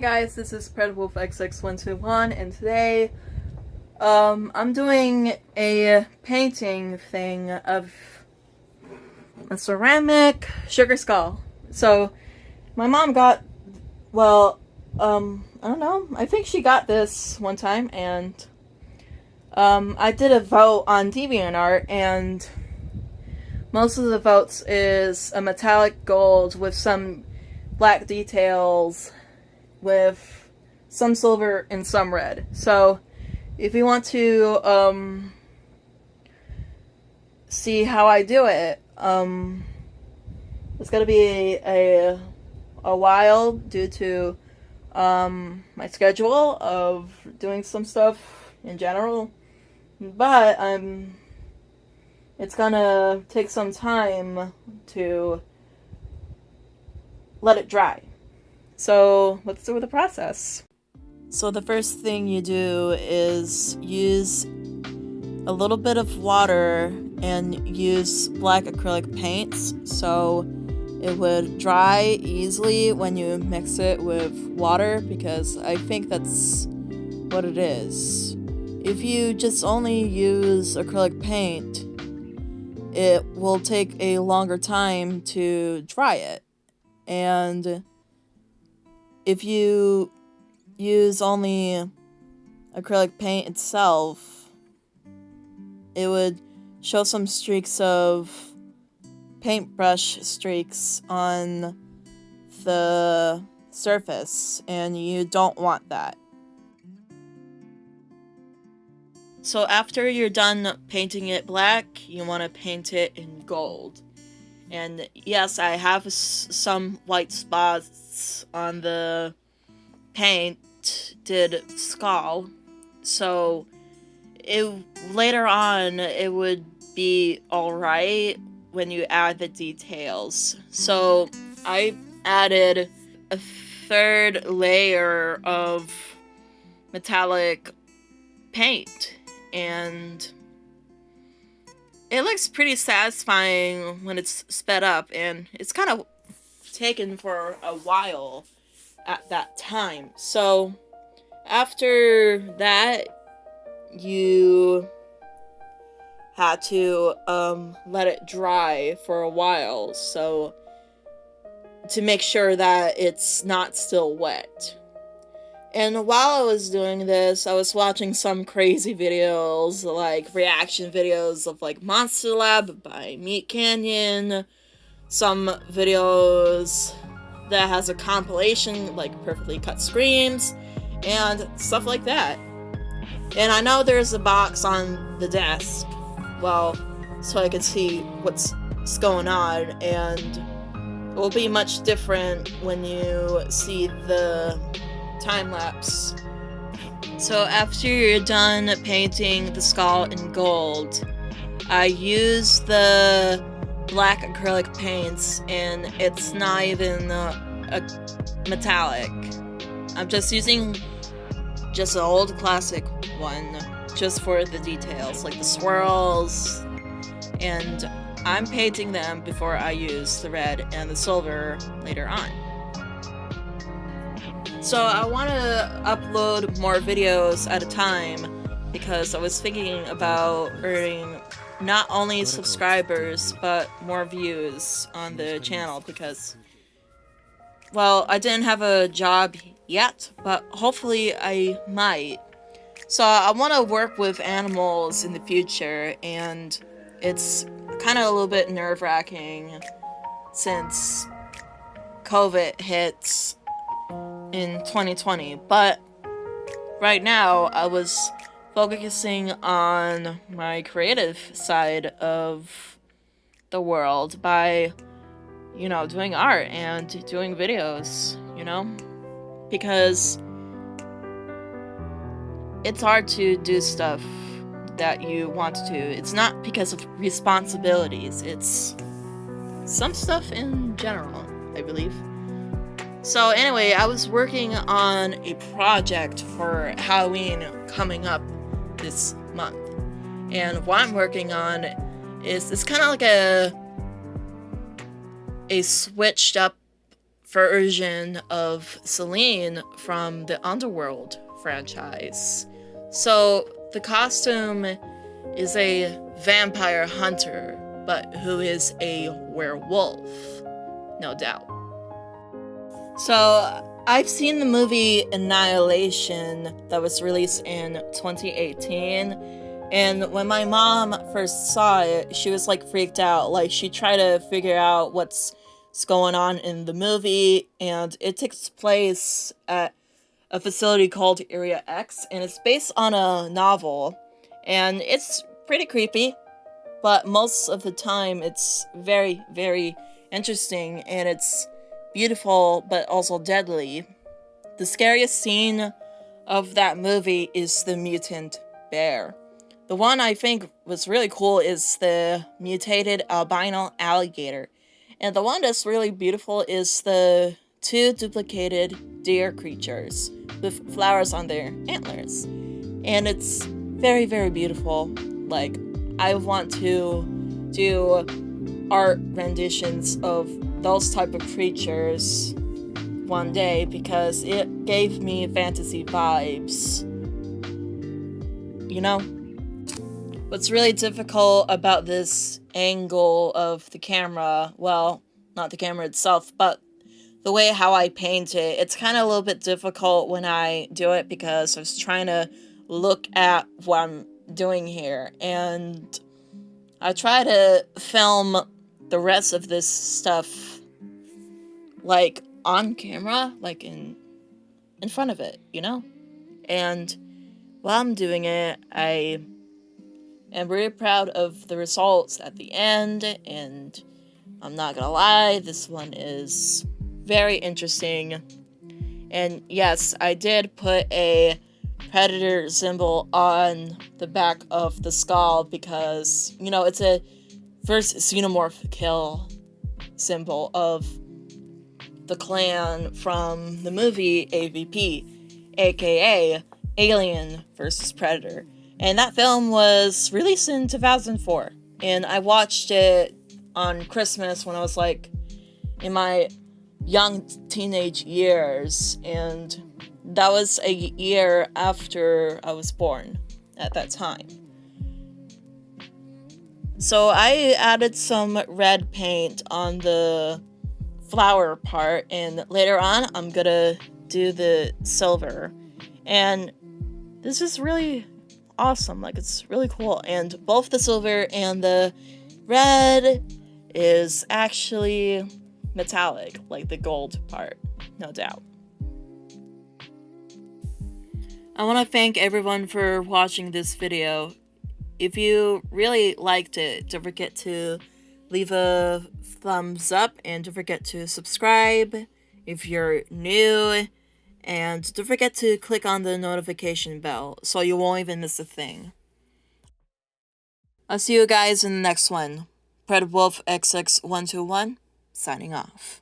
Guys, this is PredWolfXX121, and today, I'm doing a painting thing of a ceramic sugar skull. So, my mom got, I don't know, I think she got this one time, and, I did a vote on DeviantArt, and most of the votes is a metallic gold with some black details, with some silver and some red. So if you want to see how I do it, it's gonna be a while due to my schedule of doing some stuff in general, but it's gonna take some time to let it dry. So let's do the process. So the first thing you do is use a little bit of water and use black acrylic paints so it would dry easily when you mix it with water, because I think that's what it is. If you just only use acrylic paint, it will take a longer time to dry it. And if you use only acrylic paint itself, it would show some streaks of paintbrush streaks on the surface, and you don't want that. So after you're done painting it black, you want to paint it in gold. And yes, I have some white spots on the painted skull, so later on it would be alright when you add the details. So I added a third layer of metallic paint, and it looks pretty satisfying when it's sped up, and it's kind of taken for a while at that time. So after that, you had to let it dry for a while, so to make sure that it's not still wet. And while I was doing this, I was watching some crazy videos, like reaction videos of like Monster Lab by Meat Canyon, some videos that has a compilation like perfectly cut screams, and stuff like that. And I know there's a box on the desk, well, so I can see what's going on, and it will be much different when you see the time-lapse. So after you're done painting the skull in gold, I use the black acrylic paints, and it's not even a metallic. I'm just using just an old classic one just for the details, like the swirls, and I'm painting them before I use the red and the silver later on. So I want to upload more videos at a time, because I was thinking about earning not only subscribers but more views on the channel, because, well, I didn't have a job yet, but hopefully I might. So I want to work with animals in the future, and it's kind of a little bit nerve-wracking since COVID hits in 2020, but right now I was focusing on my creative side of the world by, doing art and doing videos, because it's hard to do stuff that you want to do. It's not because of responsibilities, it's some stuff in general, I believe. So anyway, I was working on a project for Halloween coming up this month. And what I'm working on is it's kind of like a switched up version of Celine from the Underworld franchise. So the costume is a vampire hunter, but who is a werewolf, no doubt. So I've seen the movie Annihilation that was released in 2018, and when my mom first saw it, she was like freaked out. Like, she tried to figure out what's going on in the movie, and it takes place at a facility called Area X, and it's based on a novel, and it's pretty creepy, but most of the time it's very, very interesting, and it's beautiful, but also deadly. The scariest scene of that movie is the mutant bear. The one I think was really cool is the mutated albino alligator. And the one that's really beautiful is the 2 duplicated deer creatures with flowers on their antlers. And it's very, very beautiful. Like, I want to do art renditions of those type of creatures one day because it gave me fantasy vibes. You know? What's really difficult about this angle of the camera, well, not the camera itself, but the way how I paint it, it's kind of a little bit difficult when I do it because I was trying to look at what I'm doing here, and I try to film the rest of this stuff like on camera, like in front of it, you know? And while I'm doing it, I am really proud of the results at the end, and I'm not gonna lie, this one is very interesting. And yes, I did put a predator symbol on the back of the skull because, you know, it's a first xenomorph kill symbol of the clan from the movie AVP, aka Alien vs. Predator. And that film was released in 2004. And I watched it on Christmas when I was like in my young teenage years. And that was a year after I was born at that time. So I added some red paint on the flower part, and later on I'm gonna do the silver. And this is really awesome, like, it's really cool. And both the silver and the red is actually metallic, like the gold part, no doubt. I want to thank everyone for watching this video. If you really liked it, don't forget to leave a thumbs up, and don't forget to subscribe if you're new, and don't forget to click on the notification bell so you won't even miss a thing. I'll see you guys in the next one. PredWolf XX121, signing off.